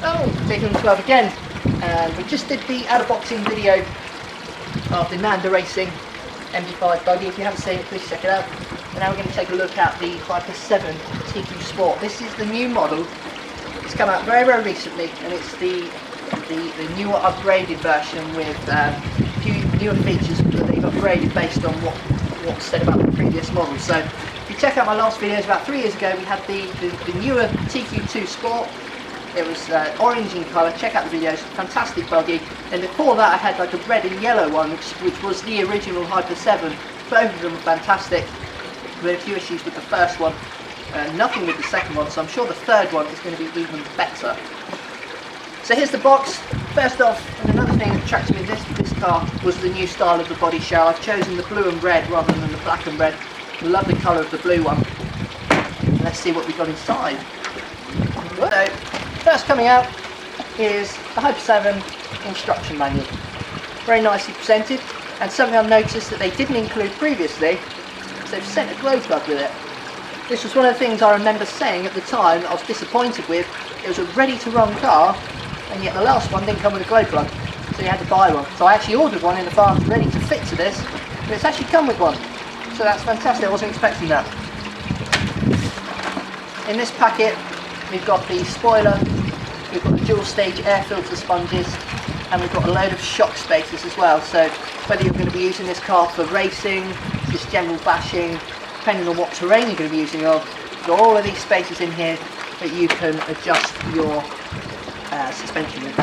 Oh, TQ2 again, and we just did the out-of-boxing video of the Manda Racing MD5 buggy. If you haven't seen it, please check it out. And now we're going to take a look at the Hyper 7 TQ Sport. This is the new model. It's come out very, very recently, and it's the newer upgraded version with a few newer features that they've upgraded based on what's said about the previous model. So if you check out my last videos about 3 years ago, we had the newer TQ2 Sport. It was orange in colour. Check out the videos, fantastic buggy. And before that I had like a red and yellow one, which was the original Hyper 7. Both of them were fantastic. We had a few issues with the first one, nothing with the second one, so I'm sure the third one is going to be even better. So here's the box. First off, and another thing that attracted me to this car was the new style of the body shell. I've chosen the blue and red rather than the black and red. I love the colour of the blue one. Let's see what we've got inside. So, first coming out is the Hyper 7 instruction manual. Very nicely presented, and something I've noticed that they didn't include previously is they've sent a glow plug with it. This was one of the things I remember saying at the time that I was disappointed with. It was a ready to run car, and yet the last one didn't come with a glow plug, so you had to buy one. So I actually ordered one in advance ready to fit to this, but it's actually come with one. So that's fantastic, I wasn't expecting that. In this packet we've got the spoiler, we've got the dual stage air filter sponges, and we've got a load of shock spacers as well. So whether you're going to be using this car for racing, just general bashing, depending on what terrain you're going to be using, you've got all of these spacers in here that you can adjust your suspension with.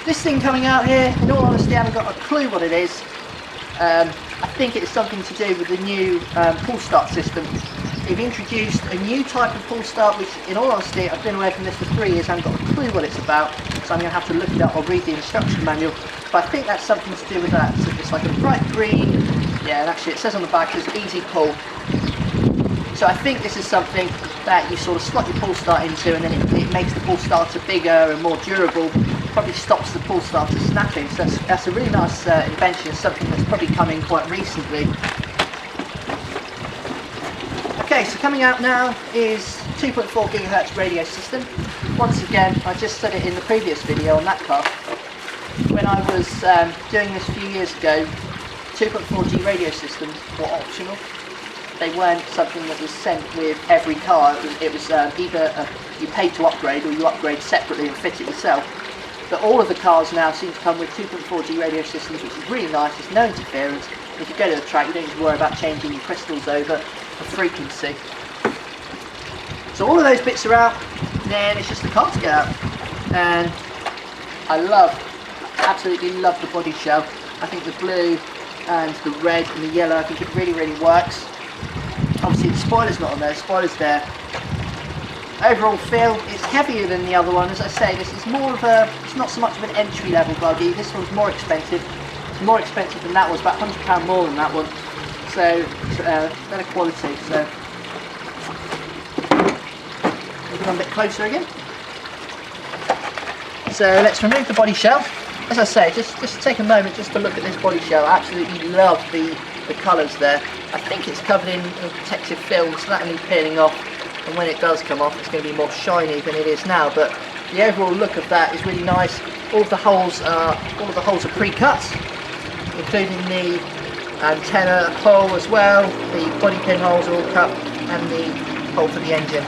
This thing coming out here, in all honesty I haven't got a clue what it is. I think it's something to do with the new pull start system. They've introduced a new type of pull start, which in all honesty I've been away from this for 3 years, I haven't got a clue what it's about, so I'm going to have to look it up or read the instruction manual, but I think that's something to do with that. So it's like a bright green, yeah, and actually it says on the back it's easy pull. So I think this is something that you sort of slot your pull start into, and then it makes the pull starter bigger and more durable, probably stops the pull starter snapping. So that's a really nice invention. It's something that's probably come in quite recently. Okay, so coming out now is 2.4 Gigahertz radio system. Once again, I just said it in the previous video on that car. When I was doing this a few years ago, 2.4G radio systems were optional. They weren't something that was sent with every car. It was either you paid to upgrade or you upgrade separately and fit it yourself. But all of the cars now seem to come with 2.4G radio systems, which is really nice. There's no interference. If you go to the track, you don't need to worry about changing your crystals over for frequency. So all of those bits are out, then it's just the car to get out. And I absolutely love the body shell. I think the blue and the red and the yellow, I think it really, really works. Obviously the spoiler's not on there, the spoiler's there. Overall feel, it's heavier than the other one. As I say, this is more of it's not so much of an entry level buggy. This one's more expensive. It's more expensive than that one, it's about £100 more than that one. So it's better quality. So we'll come a bit closer again. So let's remove the body shell. As I say, just take a moment just to look at this body shell. I absolutely love the colours there. I think it's covered in protective film, so that'll need peeling off, and when it does come off it's going to be more shiny than it is now, but the overall look of that is really nice. All of the holes are pre-cut, including the antenna hole as well. The body pin holes are all cut, and the hole for the engine.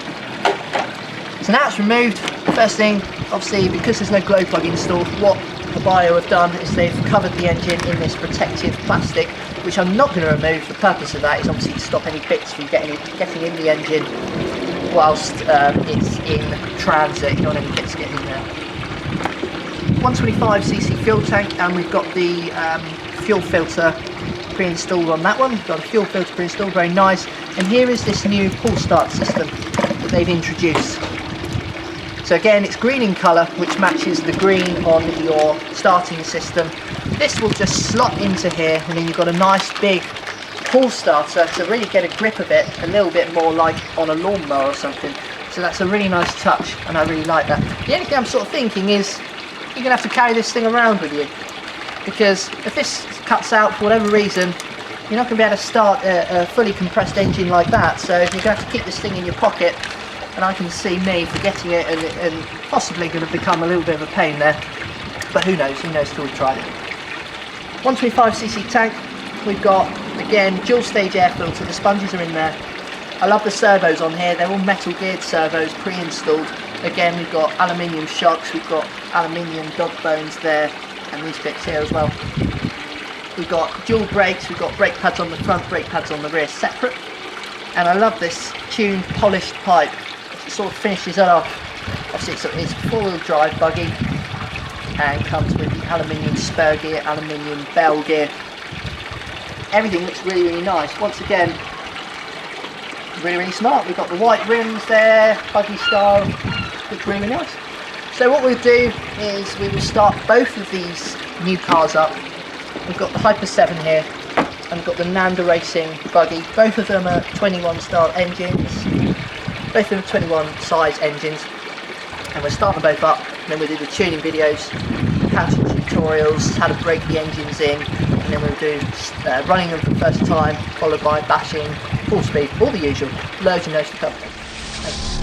So now it's removed. First thing, obviously, because there's no glow plug installed, what Hobao have done is they've covered the engine in this protective plastic, which I'm not going to remove. The purpose of that is obviously to stop any bits from getting in the engine whilst it's in transit. You don't want any bits getting in there. 125cc fuel tank, and we've got the fuel filter pre-installed on that one. We've got a fuel filter pre-installed, very nice. And here is this new pull start system that they've introduced. So again, it's green in colour, which matches the green on your starting system. This will just slot into here, and then you've got a nice big pull starter to really get a grip of it, a little bit more like on a lawnmower or something. So that's a really nice touch, and I really like that. The only thing I'm sort of thinking is you're going to have to carry this thing around with you, because if this cuts out for whatever reason, you're not going to be able to start a fully compressed engine like that. So you're going to have to keep this thing in your pocket and I can see me forgetting it and possibly going to become a little bit of a pain there, but who knows till we've tried it. 125cc tank, we've got again dual stage air filter, the sponges are in there. I love the servos on here, they're all metal geared servos pre-installed. Again, we've got aluminium shocks, we've got aluminium dog bones there, and these bits here as well. We've got dual brakes, we've got brake pads on the front, brake pads on the rear separate. And I love this tuned, polished pipe. It sort of finishes it off. Obviously it's a four-wheel drive buggy and comes with the aluminium spur gear, aluminium bell gear. Everything looks really, really nice. Once again, really, really smart. We've got the white rims there, buggy style. Looks really, really nice. So what we'll do is we will start both of these new cars up. We've got the Hyper 7 here, and we've got the Nanda Racing buggy. Both of them are 21 style engines. Both of them are 21 size engines. And we'll start them both up, and then we'll do the tuning videos, how to tutorials, how to break the engines in, and then we'll do running them for the first time, followed by bashing, full speed, all the usual. Loads and loads to come.